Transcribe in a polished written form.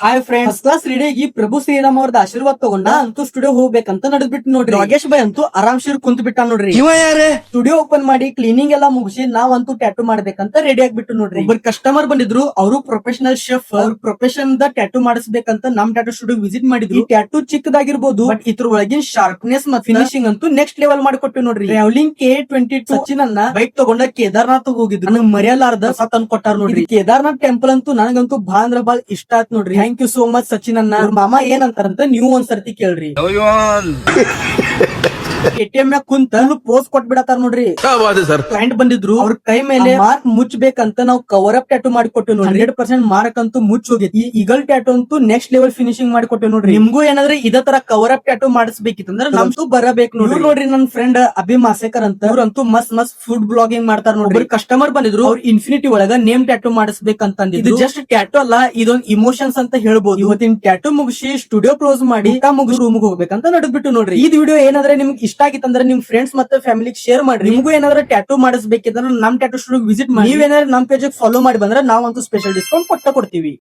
Hi friends, class ರೆಡಿಯಾಗಿ ಪ್ರಭು ಶ್ರೀರಾಮ್ ಅವ್ರದ ಆಶೀರ್ವಾದ ತಗೊಂಡ ಅಂತೂ ಸ್ಟುಡಿಯೋ ಹೋಗ್ಬೇಕಂತ ನಡೆದ್ಬಿಟ್ಟು ನೋಡ್ರಿ. ಯೋಗೇಶ್ ಭಾಯ್ ಅಂತೂ ಆರಾಮ್ಶೀರ್ ಕುಂತ್ ಬಿಟ್ಟ ನೋಡ್ರಿ. ಸ್ಟುಡಿಯೋ ಓಪನ್ ಮಾಡಿ ಕ್ಲೀನಿಂಗ್ ಎಲ್ಲಾ ಮುಗಿಸಿ ನಾವಂತೂ ಟ್ಯಾಟೂ ಮಾಡ್ಬೇಕಂತ ರೆಡಿ ಆಗ್ಬಿಟ್ಟು ನೋಡ್ರಿ. ಒಬ್ಬರು ಕಸ್ಟಮರ್ ಬಂದಿದ್ರು, ಅವರು ಪ್ರೊಫೆಷನಲ್ ಶೆಫ್. ಅವ್ರ ಪ್ರೊಫೆಷನ್ ದ ಟ್ಯಾಟೂ ಮಾಡಿಸ್ಬೇಕಂತ ನಮ್ ಟ್ಯಾಟೂ ಸ್ಟುಡಿಯೋ ವಿಸಿಟ್ ಮಾಡಿದ್ರು. ಈ ಟ್ಯಾಟೂ ಚಿಕ್ಕದಾಗಿರ್ಬೋದು, ಬಟ್ ಇದ್ರ ಒಳಗಿನ ಶಾರ್ಪ್ನೆಸ್ ಮತ್ತು ಫಿನಿಶಿಂಗ್ ಅಂತೂ ನೆಕ್ಸ್ಟ್ ಲೆವೆಲ್ ಮಾಡಿಕೊಟ್ಟು ನೋಡ್ರಿ. ಟ್ರಾವೆಲಿಂಗ್ K22 ಸಚಿನ್ ಅನ್ನ ಬೈಕ್ ತಗೊಂಡ ಕೇದಾರ್ನಾಥ್ ಹೋಗಿದ್ರು. ನನಗ್ ಮರೆಯಲಾರ್ದ ಸತ್ ಅನ್ಕೊಟ್ಟಾರ ನೋಡ್ರಿ. ಕೇದಾರ್ನಾಥ್ ಟೆಂಪಲ್ ಅಂತೂ ನನಗಂತೂ ಬಾಳ ಅಂದ್ರ ಬಾಳ ಇಷ್ಟ ಆಯ್ತು ನೋಡ್ರಿ. Thank you so much Sachin ಅನ್ನ. ಮಾಮ ಏನಂತಾರಂತ ನೀವು ಒಂದ್ಸರ್ತಿ ಕೇಳ್ರಿ. ATM ಮ್ಯಾಗ ಕುಂತ ಪೋಸ್ ಕೊಟ್ಬಿಡತಾರ ನೋಡ್ರಿ. ಕ್ಲೈಂಟ್ ಬಂದಿದ್ರು, ಅವ್ರ ಕೈ ಮೇಲೆ ಮಾರ್ಕ್ ಮುಚ್ಚಬೇಕಂತ ನಾವು ಕವರ್ ಅಪ್ ಟ್ಯಾಟೂ ಮಾಡಿಕೊಟ್ಟು ನೋಡ್ರಿ. 100% ಮಾರ್ಕ್ ಅಂತೂ ಮುಚ್ಚ ಹೋಗಿತ್ತು. ಈ ಈಗಲ್ ಟ್ಯಾಟೂ ಅಂತೂ ನೆಕ್ಸ್ಟ್ ಲೆವೆಲ್ ಫಿನಿಶಿಂಗ್ ಮಾಡಿಕೊಟ್ಟು ನೋಡ್ರಿ. ನಿಮ್ಗೂ ಏನಾದ್ರೆ ಇದೇ ತರ ಕವರ್ ಅಪ್ ಟ್ಯಾಟೂ ಮಾಡಿಸ್ಬೇಕಿತ್ತಂದ್ರ ನಮ್ದು ಬರಬೇಕು ನೋಡ್ರಿ. ನೋಡ್ರಿ ನನ್ ಫ್ರೆಂಡ್ ಅಭಿ ಮಾಸೇಕರ್ ಅಂತ, ಅವ್ರಂತೂ ಮಸ್ತ್ ಫುಡ್ ಬ್ಲಾಗಿಂಗ್ ಮಾಡ್ತಾರ ನೋಡ್ರಿ. ಕಸ್ಟಮರ್ ಬಂದಿದ್ರು, ಅವ್ರ ಇನ್ಫಿನಿಟಿ ಒಳಗ ನೇಮ್ ಟ್ಯಾಟೂ ಮಾಡಿಸ್ಬೇಕಂತ ಇದು ಜಸ್ಟ್ ಟ್ಯಾಟೂ ಅಲ್ಲ, ಇದೊಂದು ಇಮೋಷನ್ಸ್ ಅಂತ ಹೇಳ್ಬೋದು. ಇವತ್ತಿನ ಟ್ಯಾಟೂ ಮುಗಿಸಿ ಸ್ಟುಡಿಯೋ ಕ್ಲೋಸ್ ಮಾಡಿ ಮುಗಿಸಿ ರೂಮ್ ಹೋಗ್ಬೇಕಂತ ನಡೆದ್ಬಿಟ್ಟು ನೋಡ್ರಿ. ಈ ವಿಡಿಯೋ ಏನಾದ್ರೆ ನಿಮ್ಗೆ ಇಷ್ಟ ಆಗಿತ್ತಂದ್ರೆ ನಿಮ್ ಫ್ರೆಂಡ್ಸ್ ಮತ್ತೆ ಫ್ಯಾಮಿಲಿಗೆ ಶೇರ್ ಮಾಡ್ರಿ. ನಿಮಗೂ ಏನಾದ್ರೆ ಟ್ಯಾಟೂ ಮಾಡಿಸ್ಬೇಕಿದ್ರೆ ನಮ್ ಟ್ಯಾಟೂ ಸ್ಟುಡಿಯೋ ವಿಸಿಟ್ ಮಾಡಿ. ನೀವೇನಾದ್ರೆ ನಮ್ ಪೇಜ್ ಫಾಲೋ ಮಾಡಿ ಬಂದ್ರೆ ನಾವಂತೂ ಸ್ಪೆಷಲ್ ಡಿಸ್ಕೌಂಟ್ ಕೊಡ್ತೀವಿ.